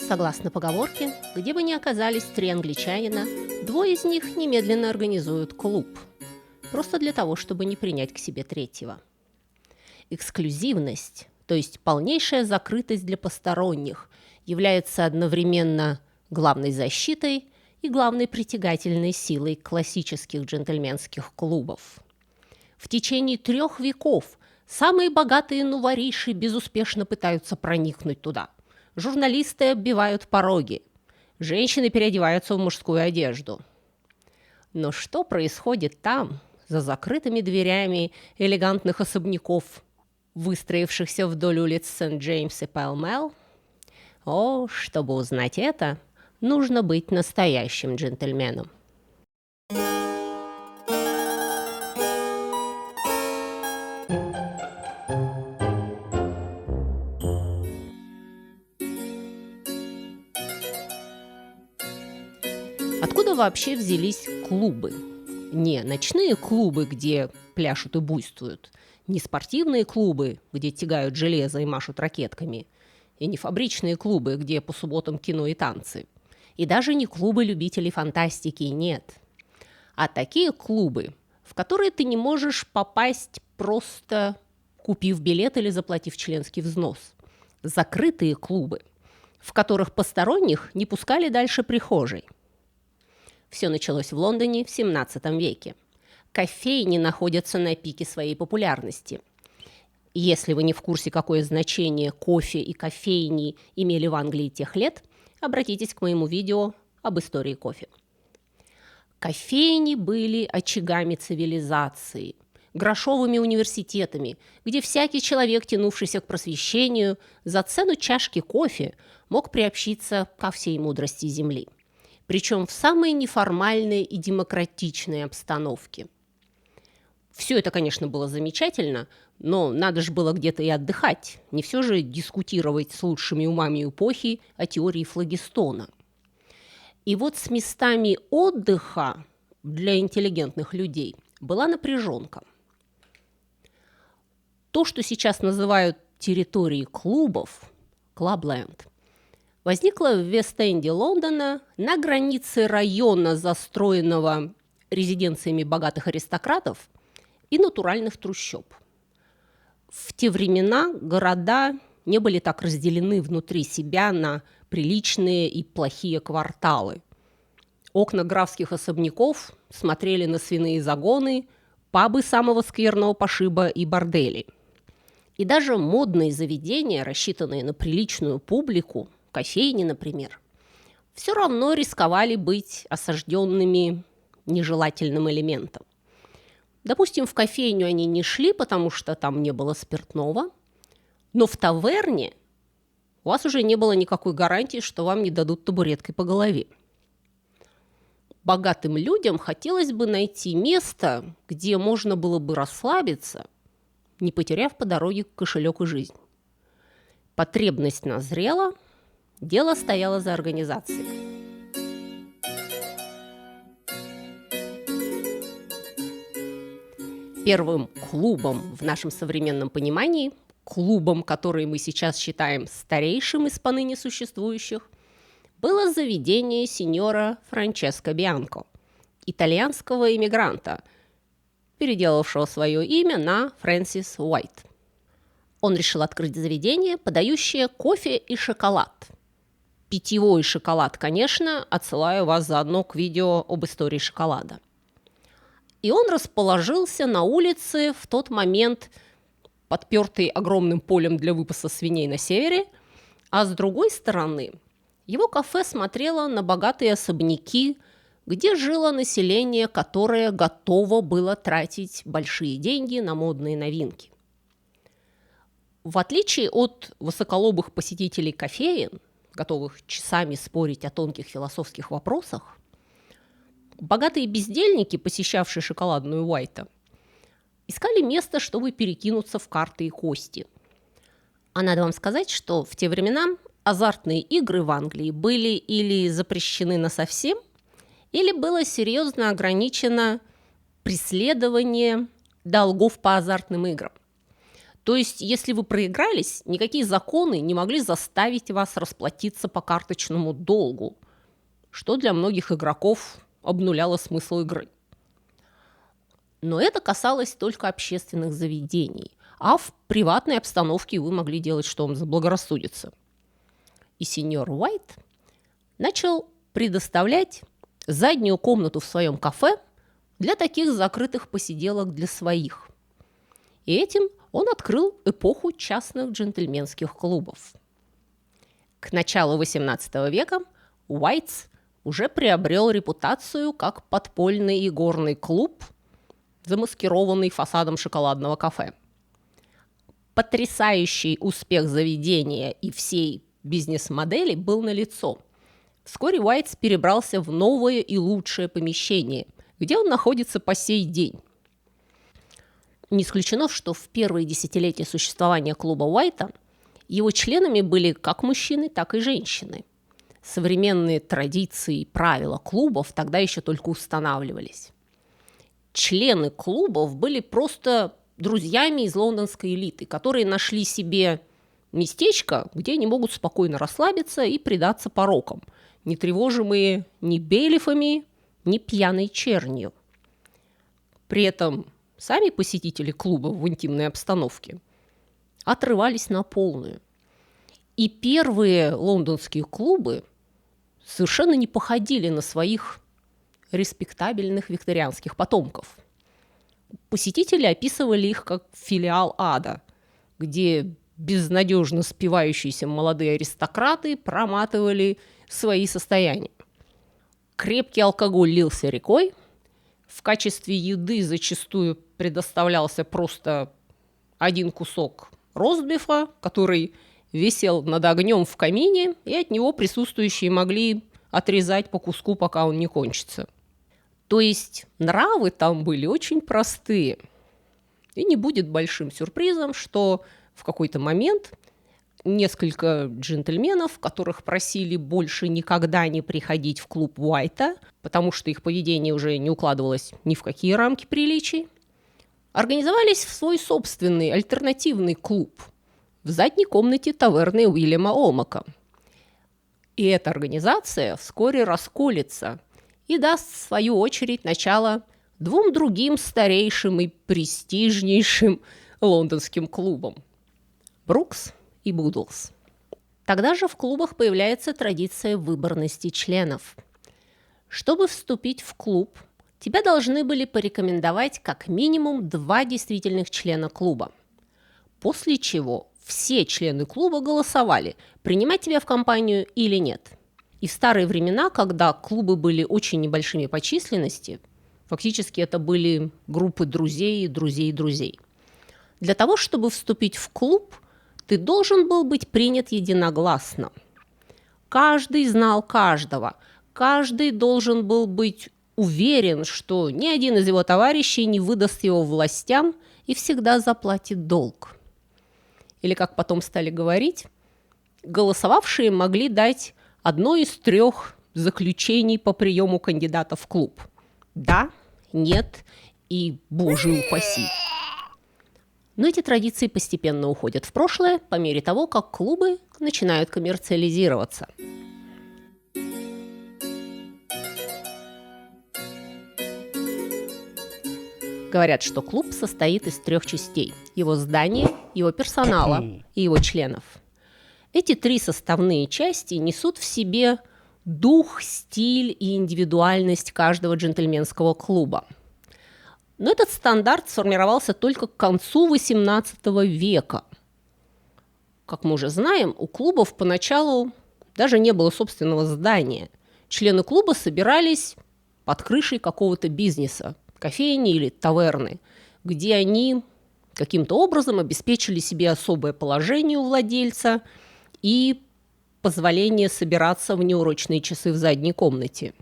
Согласно поговорке, где бы ни оказались три англичанина, двое из них немедленно организуют клуб. Просто для того, чтобы не принять к себе третьего. Эксклюзивность, то есть полнейшая закрытость для посторонних, является одновременно главной защитой и главной притягательной силой классических джентльменских клубов. В течение 3 веков самые богатые нувориши безуспешно пытаются проникнуть туда. Журналисты оббивают пороги. Женщины переодеваются в мужскую одежду. Но что происходит там, за закрытыми дверями элегантных особняков, выстроившихся вдоль улиц Сент-Джеймс и Пэлмэл? О, чтобы узнать это, нужно быть настоящим джентльменом. Откуда вообще взялись клубы? Не ночные клубы, где пляшут и буйствуют, не спортивные клубы, где тягают железо и машут ракетками, и не фабричные клубы, где по субботам кино и танцы, и даже не клубы любителей фантастики, нет. А такие клубы, в которые ты не можешь попасть, просто купив билет или заплатив членский взнос. Закрытые клубы, в которых посторонних не пускали дальше прихожей. Все началось в Лондоне в 17 веке. Кофейни находятся на пике своей популярности. Если вы не в курсе, какое значение кофе и кофейни имели в Англии тех лет, обратитесь к моему видео об истории кофе. Кофейни были очагами цивилизации, грошовыми университетами, где всякий человек, тянувшийся к просвещению, за цену чашки кофе мог приобщиться ко всей мудрости земли. Причем в самой неформальной и демократичной обстановке. Все это, конечно, было замечательно, но надо же было где-то и отдыхать, не все же дискутировать с лучшими умами эпохи о теории флогистона. И вот с местами отдыха для интеллигентных людей была напряженка. То, что сейчас называют территорией клубов, Clubland, возникла в Вест-Энде Лондона на границе района, застроенного резиденциями богатых аристократов и натуральных трущоб. В те времена города не были так разделены внутри себя на приличные и плохие кварталы. Окна графских особняков смотрели на свиные загоны, пабы самого скверного пошиба и бордели. И даже модные заведения, рассчитанные на приличную публику, кофейни, например, все равно рисковали быть осажденными нежелательным элементом. Допустим, в кофейню они не шли, потому что там не было спиртного, но в таверне у вас уже не было никакой гарантии, что вам не дадут табуреткой по голове. Богатым людям хотелось бы найти место, где можно было бы расслабиться, не потеряв по дороге кошелек и жизнь. Потребность назрела, дело стояло за организацией. Первым клубом в нашем современном понимании, клубом, который мы сейчас считаем старейшим из поныне существующих, было заведение сеньора Франческо Бианко, итальянского иммигранта, переделавшего свое имя на Фрэнсис Уайт. Он решил открыть заведение, подающее кофе и шоколад. Питьевой шоколад, конечно, отсылаю вас заодно к видео об истории шоколада. И он расположился на улице в тот момент, подпертый огромным полем для выпаса свиней на севере, а с другой стороны его кафе смотрело на богатые особняки, где жило население, которое готово было тратить большие деньги на модные новинки. В отличие от высоколобых посетителей кофеен, готовых часами спорить о тонких философских вопросах, богатые бездельники, посещавшие шоколадную Уайта, искали место, чтобы перекинуться в карты и кости. А надо вам сказать, что в те времена азартные игры в Англии были или запрещены насовсем, или было серьезно ограничено преследование долгов по азартным играм. То есть, если вы проигрались, никакие законы не могли заставить вас расплатиться по карточному долгу, что для многих игроков обнуляло смысл игры. Но это касалось только общественных заведений, а в приватной обстановке вы могли делать, что вам заблагорассудится. И сеньор Уайт начал предоставлять заднюю комнату в своем кафе для таких закрытых посиделок для своих. И этим он открыл эпоху частных джентльменских клубов. К началу XVIII века Уайтс уже приобрел репутацию как подпольный игорный клуб, замаскированный фасадом шоколадного кафе. Потрясающий успех заведения и всей бизнес-модели был налицо. Вскоре Уайтс перебрался в новое и лучшее помещение, где он находится по сей день. Не исключено, что в первые десятилетия существования клуба Уайта его членами были как мужчины, так и женщины. Современные традиции и правила клубов тогда еще только устанавливались. Члены клубов были просто друзьями из лондонской элиты, которые нашли себе местечко, где они могут спокойно расслабиться и предаться порокам, не тревожимые ни бейлифами, ни пьяной чернью. При этом сами посетители клуба в интимной обстановке отрывались на полную. И первые лондонские клубы совершенно не походили на своих респектабельных викторианских потомков. Посетители описывали их как филиал ада, где безнадежно спивающиеся молодые аристократы проматывали свои состояния. Крепкий алкоголь лился рекой, в качестве еды зачастую предоставлялся просто один кусок ростбифа, который висел над огнем в камине, и от него присутствующие могли отрезать по куску, пока он не кончится. То есть нравы там были очень простые. И не будет большим сюрпризом, что в какой-то момент несколько джентльменов, которых просили больше никогда не приходить в клуб Уайта, потому что их поведение уже не укладывалось ни в какие рамки приличий, организовались в свой собственный альтернативный клуб в задней комнате таверны Уильяма Олмака. И эта организация вскоре расколется и даст, в свою очередь, начало двум другим старейшим и престижнейшим лондонским клубам – Брукс и Будлс. Тогда же в клубах появляется традиция выборности членов. Чтобы вступить в клуб, тебя должны были порекомендовать как минимум 2 действительных члена клуба. После чего все члены клуба голосовали, принимать тебя в компанию или нет. И в старые времена, когда клубы были очень небольшими по численности, фактически это были группы друзей и друзей. Для того, чтобы вступить в клуб, ты должен был быть принят единогласно. Каждый знал каждого, каждый должен был быть уверен, что ни один из его товарищей не выдаст его властям и всегда заплатит долг. Или, как потом стали говорить, голосовавшие могли дать одно из 3 заключений по приему кандидата в клуб. Да, нет и боже упаси. Но эти традиции постепенно уходят в прошлое по мере того, как клубы начинают коммерциализироваться. Говорят, что клуб состоит из 3 частей – его здания, его персонала и его членов. Эти 3 составные части несут в себе дух, стиль и индивидуальность каждого джентльменского клуба. Но этот стандарт сформировался только к концу XVIII века. Как мы уже знаем, у клубов поначалу даже не было собственного здания. Члены клуба собирались под крышей какого-то бизнеса, кофейни или таверны, где они каким-то образом обеспечили себе особое положение у владельца и позволение собираться в неурочные часы в задней комнате.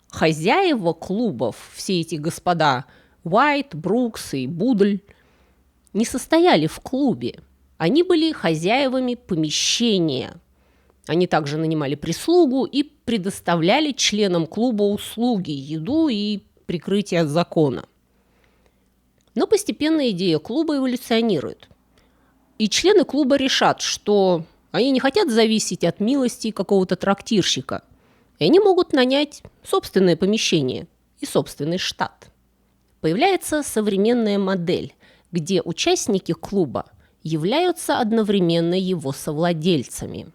Хозяева клубов, все эти господа Уайт, Брукс и Будль, не состояли в клубе. Они были хозяевами помещения. Они также нанимали прислугу и предоставляли членам клуба услуги, еду и прикрытие от закона. Но постепенно идея клуба эволюционирует. И члены клуба решат, что они не хотят зависеть от милости какого-то трактирщика, и они могут нанять собственное помещение и собственный штат. Появляется современная модель, где участники клуба являются одновременно его совладельцами.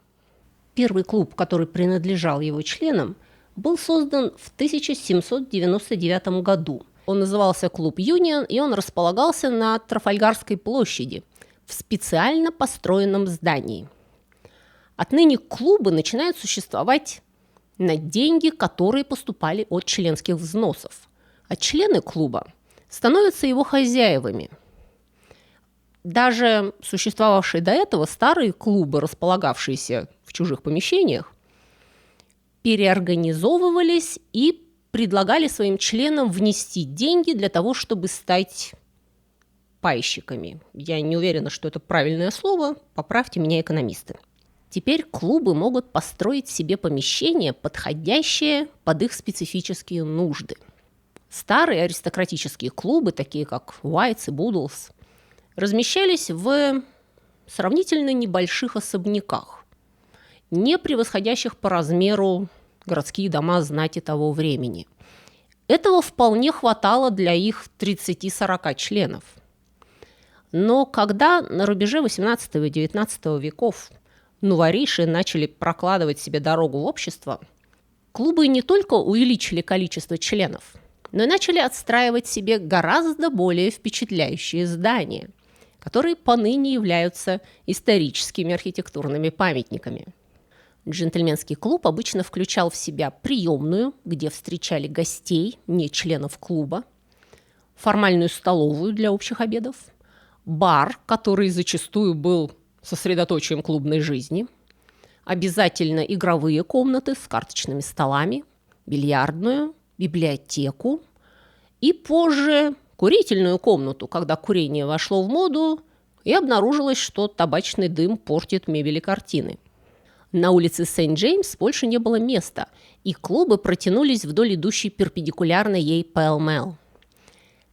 Первый клуб, который принадлежал его членам, был создан в 1799 году. Он назывался «Клуб Юнион», и он располагался на Трафальгарской площади в специально построенном здании. Отныне клубы начинают существовать на деньги, которые поступали от членских взносов, а члены клуба становятся его хозяевами. Даже существовавшие до этого старые клубы, располагавшиеся в чужих помещениях, переорганизовывались и предлагали своим членам внести деньги для того, чтобы стать пайщиками. Я не уверена, что это правильное слово, поправьте меня, экономисты. Теперь клубы могут построить себе помещение, подходящее под их специфические нужды. Старые аристократические клубы, такие как Уайтс и Буддлс, размещались в сравнительно небольших особняках, не превосходящих по размеру городские дома знати того времени. Этого вполне хватало для их 30-40 членов. Но когда на рубеже 18 и 19 веков нувориши начали прокладывать себе дорогу в общество, клубы не только увеличили количество членов, но и начали отстраивать себе гораздо более впечатляющие здания, которые поныне являются историческими архитектурными памятниками. Джентльменский клуб обычно включал в себя приемную, где встречали гостей, не членов клуба, формальную столовую для общих обедов, бар, который зачастую был сосредоточием клубной жизни, обязательно игровые комнаты с карточными столами, бильярдную, библиотеку и позже курительную комнату, когда курение вошло в моду и обнаружилось, что табачный дым портит мебель и картины. На улице Сент-Джеймс больше не было места, и клубы протянулись вдоль идущей перпендикулярно ей Пэлл-Мэлл.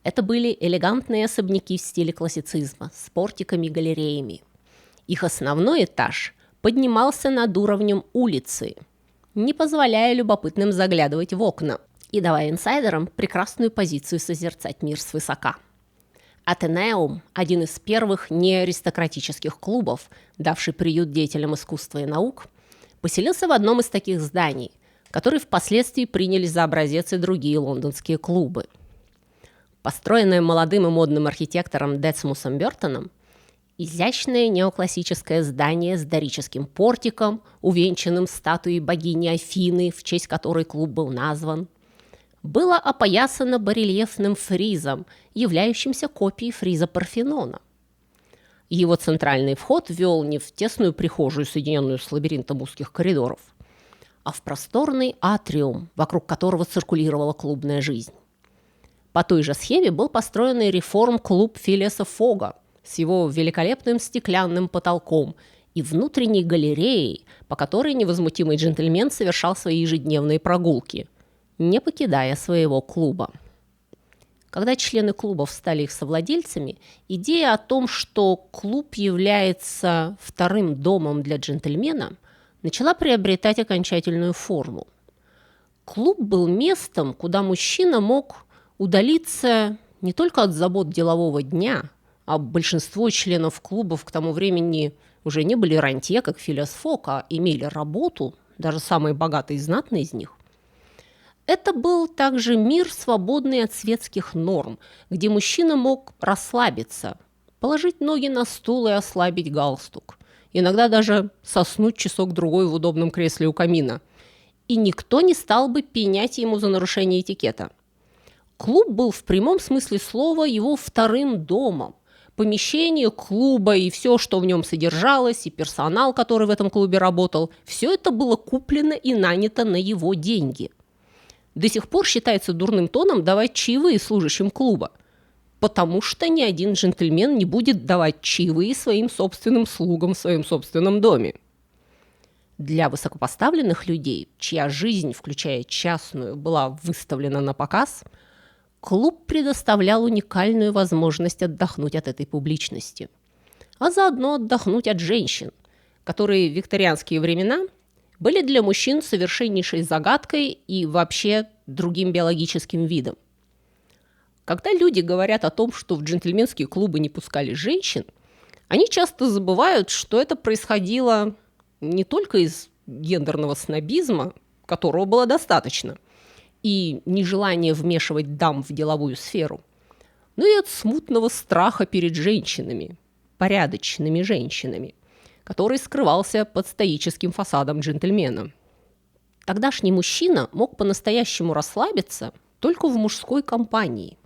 Это были элегантные особняки в стиле классицизма с портиками и галереями. Их основной этаж поднимался над уровнем улицы, не позволяя любопытным заглядывать в окна и давая инсайдерам прекрасную позицию созерцать мир свысока. Атенеум, один из первых неаристократических клубов, давший приют деятелям искусства и наук, поселился в одном из таких зданий, которые впоследствии приняли за образец и другие лондонские клубы. Построенное молодым и модным архитектором Децимусом Бёртоном, изящное неоклассическое здание с дорическим портиком, увенчанным статуей богини Афины, в честь которой клуб был назван, было опоясано барельефным фризом, являющимся копией фриза Парфенона. Его центральный вход вел не в тесную прихожую, соединенную с лабиринтом узких коридоров, а в просторный атриум, вокруг которого циркулировала клубная жизнь. По той же схеме был построен и реформ-клуб Филиаса Фога с его великолепным стеклянным потолком и внутренней галереей, по которой невозмутимый джентльмен совершал свои ежедневные прогулки, не покидая своего клуба. Когда члены клубов стали их совладельцами, идея о том, что клуб является вторым домом для джентльмена, начала приобретать окончательную форму. Клуб был местом, куда мужчина мог удалиться не только от забот делового дня, а большинство членов клубов к тому времени уже не были рантье, как Филиас Фог, а имели работу, даже самые богатые и знатные из них. Это был также мир, свободный от светских норм, где мужчина мог расслабиться, положить ноги на стул и ослабить галстук, иногда даже соснуть часок-другой в удобном кресле у камина. И никто не стал бы пенять ему за нарушение этикета. Клуб был в прямом смысле слова его вторым домом. Помещение клуба и все, что в нем содержалось, и персонал, который в этом клубе работал, все это было куплено и нанято на его деньги. До сих пор считается дурным тоном давать чаевые служащим клуба, потому что ни один джентльмен не будет давать чаевые своим собственным слугам в своем собственном доме. Для высокопоставленных людей, чья жизнь, включая частную, была выставлена на показ, клуб предоставлял уникальную возможность отдохнуть от этой публичности. а заодно отдохнуть от женщин, которые в викторианские времена были для мужчин совершеннейшей загадкой и вообще другим биологическим видом. Когда люди говорят о том, что в джентльменские клубы не пускали женщин, они часто забывают, что это происходило не только из гендерного снобизма, которого было достаточно, и нежелания вмешивать дам в деловую сферу, но и от смутного страха перед женщинами, порядочными женщинами, который скрывался под стоическим фасадом джентльмена. Тогдашний мужчина мог по-настоящему расслабиться только в мужской компании.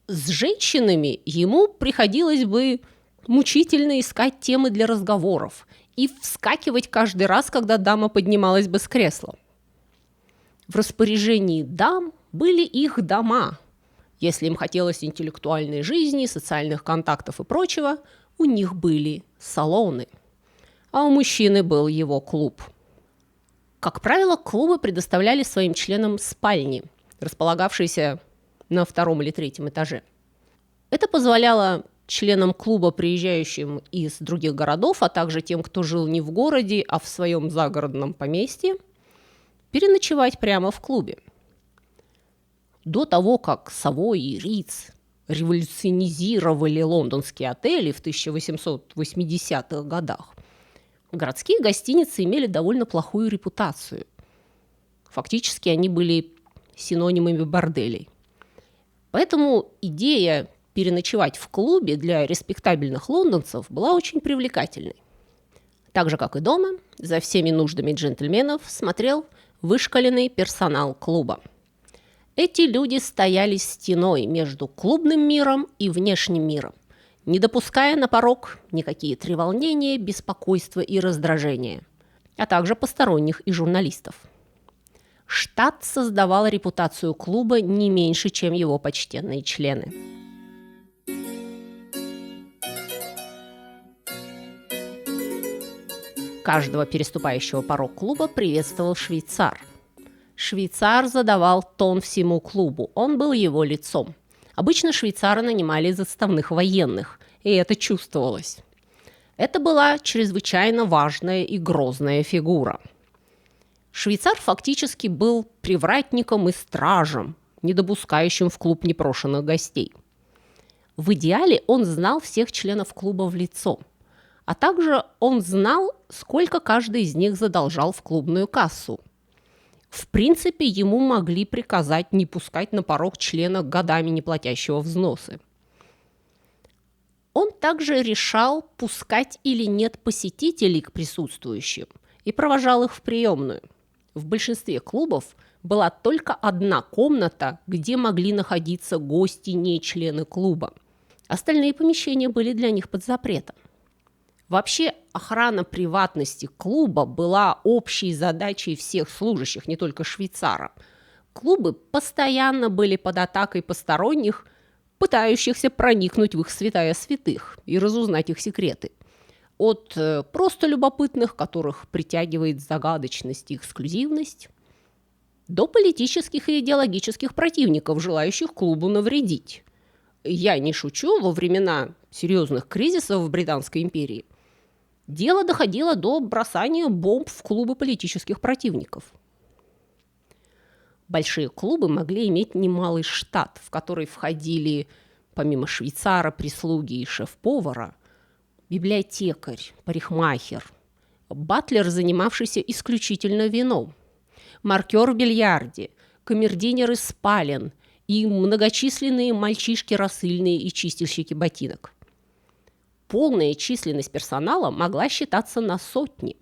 С женщинами ему приходилось бы мучительно искать темы для разговоров и вскакивать каждый раз, когда дама поднималась бы с кресла. В распоряжении дам были их дома. Если им хотелось интеллектуальной жизни, социальных контактов и прочего, у них были салоны. А у мужчины был его клуб. Как правило, клубы предоставляли своим членам спальни, располагавшиеся на втором или третьем этаже. Это позволяло членам клуба, приезжающим из других городов, а также тем, кто жил не в городе, а в своем загородном поместье, переночевать прямо в клубе. До того, как Совой и Риц революционизировали лондонские отели в 1880-х годах, городские гостиницы имели довольно плохую репутацию. Фактически они были синонимами борделей. Поэтому идея переночевать в клубе для респектабельных лондонцев была очень привлекательной. Так же, как и дома, за всеми нуждами джентльменов смотрел вышкаленный персонал клуба. Эти люди стояли стеной между клубным миром и внешним миром, не допуская на порог никакие треволнения, беспокойства и раздражения, а также посторонних и журналистов. Штат создавал репутацию клуба не меньше, чем его почтенные члены. Каждого переступающего порог клуба приветствовал швейцар. Швейцар задавал тон всему клубу, он был его лицом. Обычно швейцара нанимали из отставных военных, и это чувствовалось. Это была чрезвычайно важная и грозная фигура. Швейцар фактически был привратником и стражем, не допускающим в клуб непрошенных гостей. В идеале он знал всех членов клуба в лицо, а также он знал, сколько каждый из них задолжал в клубную кассу. В принципе, ему могли приказать не пускать на порог члена годами не платящего взносы. Он также решал, пускать или нет посетителей к присутствующим, и провожал их в приемную. В большинстве клубов была только одна комната, где могли находиться гости, не члены клуба. Остальные помещения были для них под запретом. Вообще, охрана приватности клуба была общей задачей всех служащих, не только швейцара. Клубы постоянно были под атакой посторонних, пытающихся проникнуть в их святая святых и разузнать их секреты. От просто любопытных, которых притягивает загадочность и эксклюзивность, до политических и идеологических противников, желающих клубу навредить. Я не шучу, во времена серьезных кризисов в Британской империи дело доходило до бросания бомб в клубы политических противников. Большие клубы могли иметь немалый штат, в который входили, помимо швейцара, прислуги и шеф-повара, библиотекарь, парикмахер, батлер, занимавшийся исключительно вином, маркер в бильярде, камердинер из спален и многочисленные мальчишки рассыльные и чистильщики ботинок. Полная численность персонала могла считаться на сотни.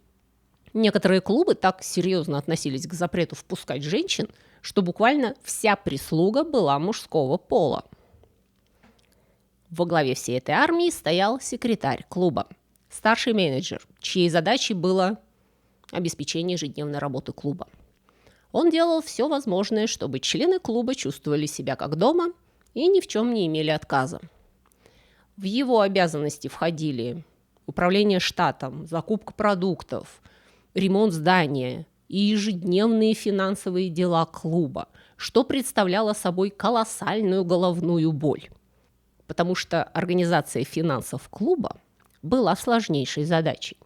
Некоторые клубы так серьезно относились к запрету впускать женщин, что буквально вся прислуга была мужского пола. Во главе всей этой армии стоял секретарь клуба, старший менеджер, чьей задачей было обеспечение ежедневной работы клуба. Он делал все возможное, чтобы члены клуба чувствовали себя как дома и ни в чем не имели отказа. В его обязанности входили управление штатом, закупка продуктов, ремонт здания и ежедневные финансовые дела клуба, что представляло собой колоссальную головную боль. Потому что организация финансов клуба была сложнейшей задачей.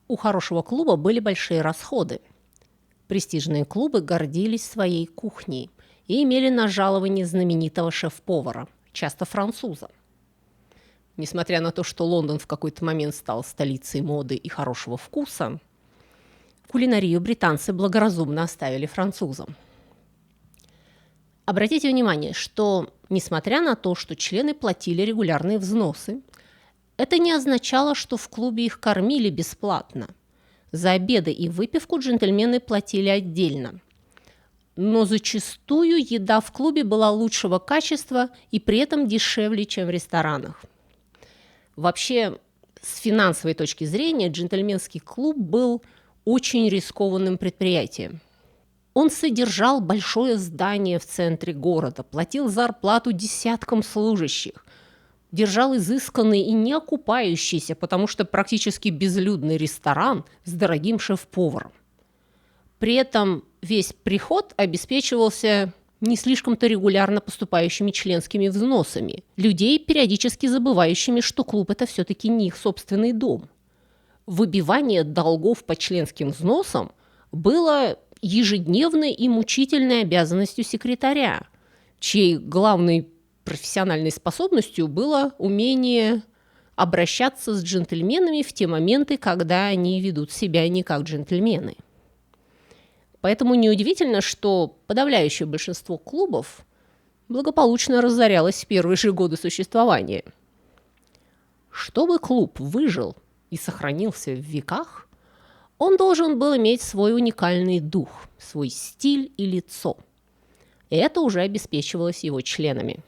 У хорошего клуба были большие расходы. Престижные клубы гордились своей кухней и имели на жалование знаменитого шеф-повара, часто француза. Несмотря на то, что Лондон в какой-то момент стал столицей моды и хорошего вкуса, кулинарию британцы благоразумно оставили французам. Обратите внимание, что, несмотря на то, что члены платили регулярные взносы, это не означало, что в клубе их кормили бесплатно. За обеды и выпивку джентльмены платили отдельно. Но зачастую еда в клубе была лучшего качества и при этом дешевле, чем в ресторанах. Вообще, с финансовой точки зрения, джентльменский клуб был очень рискованным предприятием. Он содержал большое здание в центре города, платил зарплату десяткам служащих, держал изысканный и не окупающийся, потому что практически безлюдный ресторан с дорогим шеф-поваром. При этом весь приход обеспечивался не слишком-то регулярно поступающими членскими взносами, людей, периодически забывающими, что клуб – это все-таки не их собственный дом. Выбивание долгов по членским взносам было ежедневной и мучительной обязанностью секретаря, чьей главной профессиональной способностью было умение обращаться с джентльменами в те моменты, когда они ведут себя не как джентльмены. Поэтому неудивительно, что подавляющее большинство клубов благополучно разорялось в первые же годы существования. Чтобы клуб выжил и сохранился в веках, он должен был иметь свой уникальный дух, свой стиль и лицо. И это уже обеспечивалось его членами.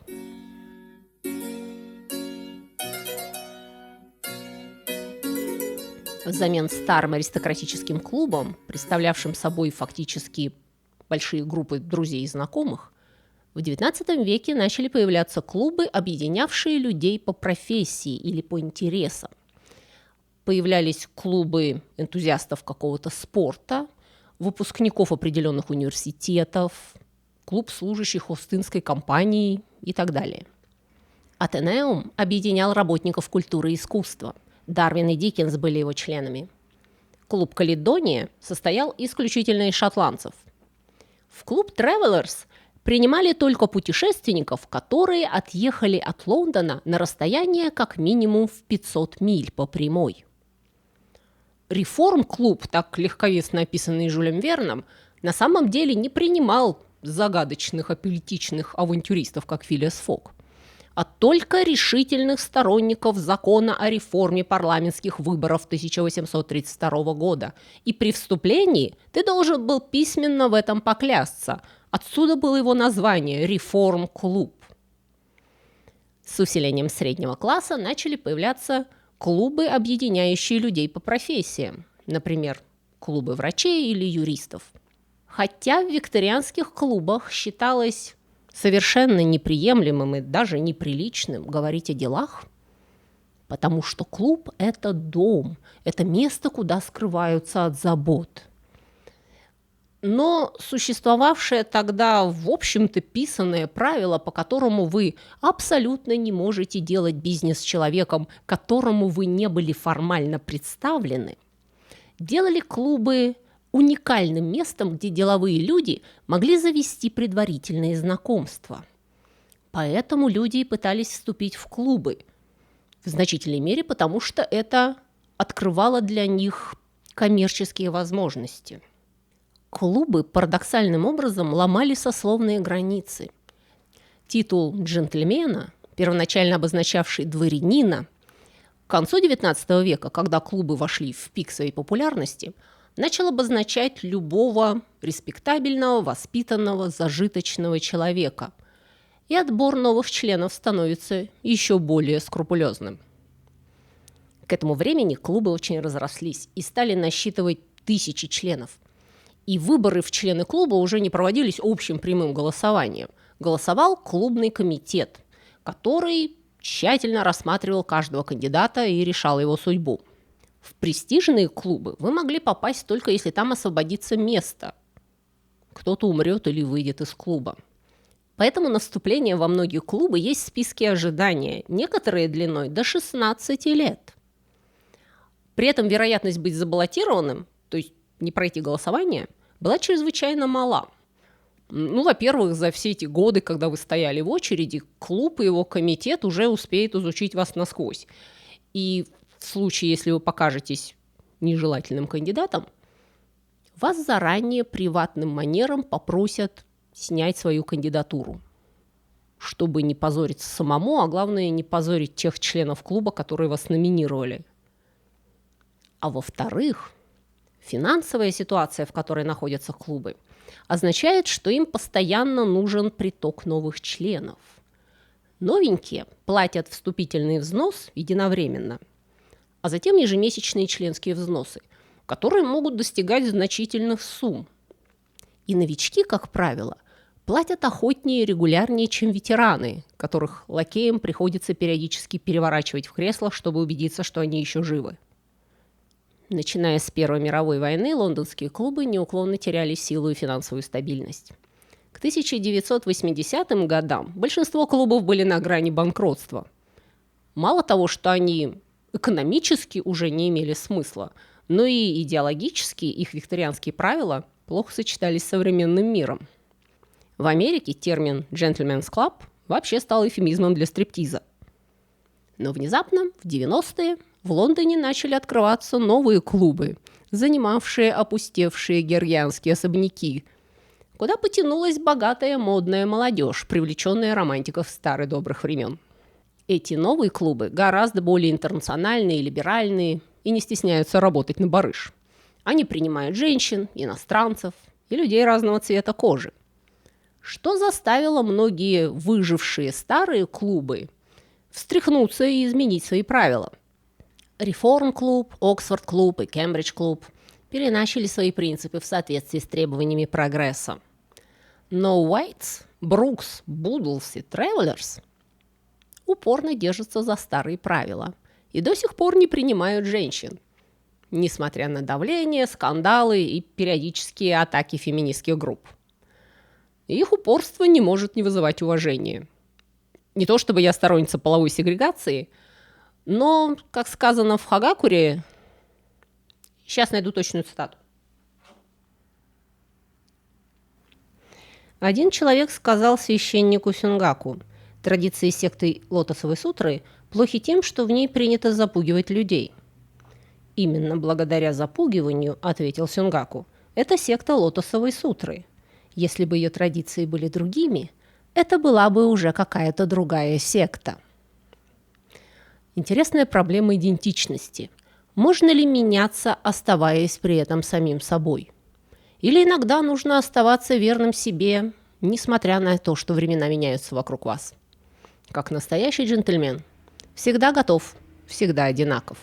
Взамен старым аристократическим клубам, представлявшим собой фактически большие группы друзей и знакомых, в XIX веке начали появляться клубы, объединявшие людей по профессии или по интересам. Появлялись клубы энтузиастов какого-то спорта, выпускников определенных университетов, клуб служащих Остинской компании и так далее. Атенеум объединял работников культуры и искусства. Дарвин и Диккенс были его членами. Клуб «Каледония» состоял исключительно из шотландцев. В клуб «Тревелерс» принимали только путешественников, которые отъехали от Лондона на расстояние как минимум в 500 миль по прямой. Реформ-клуб, так легковесно описанный Жюлем Верном, на самом деле не принимал загадочных аполитичных авантюристов, как Филиас Фок, а только решительных сторонников закона о реформе парламентских выборов 1832 года. И при вступлении ты должен был письменно в этом поклясться. Отсюда было его название «Реформ-клуб». С усилением среднего класса начали появляться клубы, объединяющие людей по профессиям, например, клубы врачей или юристов. Хотя в викторианских клубах считалось совершенно неприемлемым и даже неприличным говорить о делах, потому что клуб – это дом, это место, куда скрываются от забот. Но существовавшее тогда, в общем-то, писанное правило, по которому вы абсолютно не можете делать бизнес с человеком, которому вы не были формально представлены, делали клубы уникальным местом, где деловые люди могли завести предварительные знакомства. Поэтому люди и пытались вступить в клубы, в значительной мере, потому что это открывало для них коммерческие возможности. Клубы парадоксальным образом ломали сословные границы. Титул джентльмена, первоначально обозначавший дворянина, к концу XIX века, когда клубы вошли в пик своей популярности, начал обозначать любого респектабельного, воспитанного, зажиточного человека. И отбор новых членов становится еще более скрупулезным. К этому времени клубы очень разрослись и стали насчитывать тысячи членов. И выборы в члены клуба уже не проводились общим прямым голосованием. Голосовал клубный комитет, который тщательно рассматривал каждого кандидата и решал его судьбу. В престижные клубы вы могли попасть только если там освободится место. Кто-то умрет или выйдет из клуба. Поэтому на вступление во многие клубы есть списки ожидания, некоторые длиной до 16 лет. При этом вероятность быть забаллотированным, то есть не пройти голосование, была чрезвычайно мала. Ну, во-первых, за все эти годы, когда вы стояли в очереди, клуб и его комитет уже успеет изучить вас насквозь. И в случае, если вы покажетесь нежелательным кандидатом, вас заранее приватным манером попросят снять свою кандидатуру, чтобы не позориться самому, а главное, не позорить тех членов клуба, которые вас номинировали. А во-вторых, финансовая ситуация, в которой находятся клубы, означает, что им постоянно нужен приток новых членов. Новенькие платят вступительный взнос единовременно, а затем ежемесячные членские взносы, которые могут достигать значительных сумм. И новички, как правило, платят охотнее и регулярнее, чем ветераны, которых лакеям приходится периодически переворачивать в креслах, чтобы убедиться, что они еще живы. Начиная с Первой мировой войны, лондонские клубы неуклонно теряли силу и финансовую стабильность. К 1980 годам большинство клубов были на грани банкротства. Мало того, что они экономически уже не имели смысла, но и идеологически их викторианские правила плохо сочетались с современным миром. В Америке термин «gentleman's club» вообще стал эвфемизмом для стриптиза. Но внезапно, в 90-е, в Лондоне начали открываться новые клубы, занимавшие опустевшие георгианские особняки, куда потянулась богатая модная молодежь, привлеченная романтиков старых добрых времен. Эти новые клубы гораздо более интернациональные, либеральные и не стесняются работать на барыш. Они принимают женщин, иностранцев и людей разного цвета кожи. Что заставило многие выжившие старые клубы встряхнуться и изменить свои правила. Реформ-клуб, Оксфорд-клуб и Кембридж-клуб переначали свои принципы в соответствии с требованиями прогресса. Но Уайтс, Брукс, Будлс и Тревелерс упорно держатся за старые правила и до сих пор не принимают женщин, несмотря на давление, скандалы и периодические атаки феминистских групп. Их упорство не может не вызывать уважения. Не то чтобы я сторонница половой сегрегации, но, как сказано в Хагакуре, сейчас найду точную цитату. Один человек сказал священнику Сюнгаку: традиции секты Лотосовой сутры плохи тем, что в ней принято запугивать людей. Именно благодаря запугиванию, ответил Сюнгаку, это секта Лотосовой сутры. Если бы ее традиции были другими, это была бы уже какая-то другая секта. Интересная проблема идентичности. Можно ли меняться, оставаясь при этом самим собой? Или иногда нужно оставаться верным себе, несмотря на то, что времена меняются вокруг вас? Как настоящий джентльмен. Всегда готов, всегда одинаков.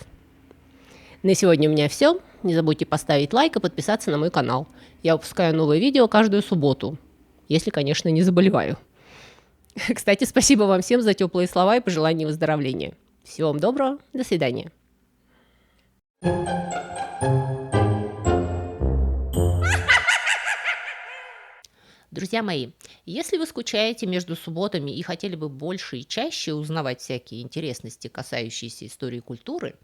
На сегодня у меня все. Не забудьте поставить лайк и подписаться на мой канал. Я выпускаю новые видео каждую субботу. Если, конечно, не заболеваю. Кстати, спасибо вам всем за теплые слова и пожелания выздоровления. Всего вам доброго. До свидания. Друзья мои, если вы скучаете между субботами и хотели бы больше и чаще узнавать всякие интересности, касающиеся истории и культуры,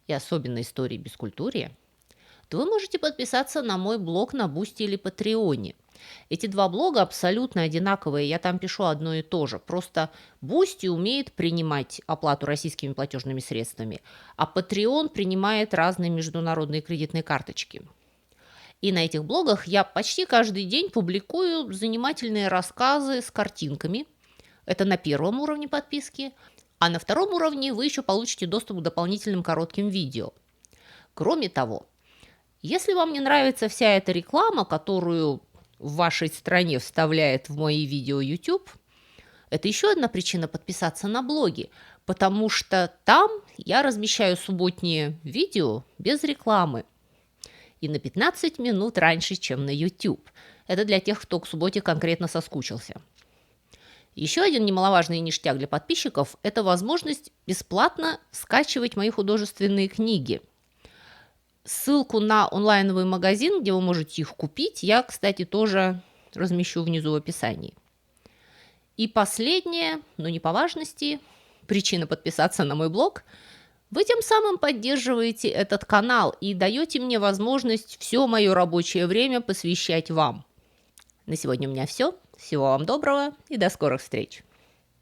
и особенно истории бескультурья, то вы можете подписаться на мой блог на Бусти или Патреоне. Эти два блога абсолютно одинаковые, я там пишу одно и то же. Просто Бусти умеет принимать оплату российскими платежными средствами, а Patreon принимает разные международные кредитные карточки. И на этих блогах я почти каждый день публикую занимательные рассказы с картинками. Это на первом уровне подписки. А на втором уровне вы еще получите доступ к дополнительным коротким видео. Кроме того, если вам не нравится вся эта реклама, которую в вашей стране вставляет в мои видео YouTube, это еще одна причина подписаться на блоги, потому что там я размещаю субботние видео без рекламы и на 15 минут раньше, чем на YouTube. Это для тех, кто к субботе конкретно соскучился. Еще один немаловажный ништяк для подписчиков – это возможность бесплатно скачивать мои художественные книги. Ссылку на онлайновый магазин, где вы можете их купить, я, кстати, тоже размещу внизу в описании. И последнее, но не по важности, причина подписаться на мой блог Вы тем самым поддерживаете этот канал и даете мне возможность все мое рабочее время посвящать вам. На сегодня у меня все. Всего вам доброго и до скорых встреч.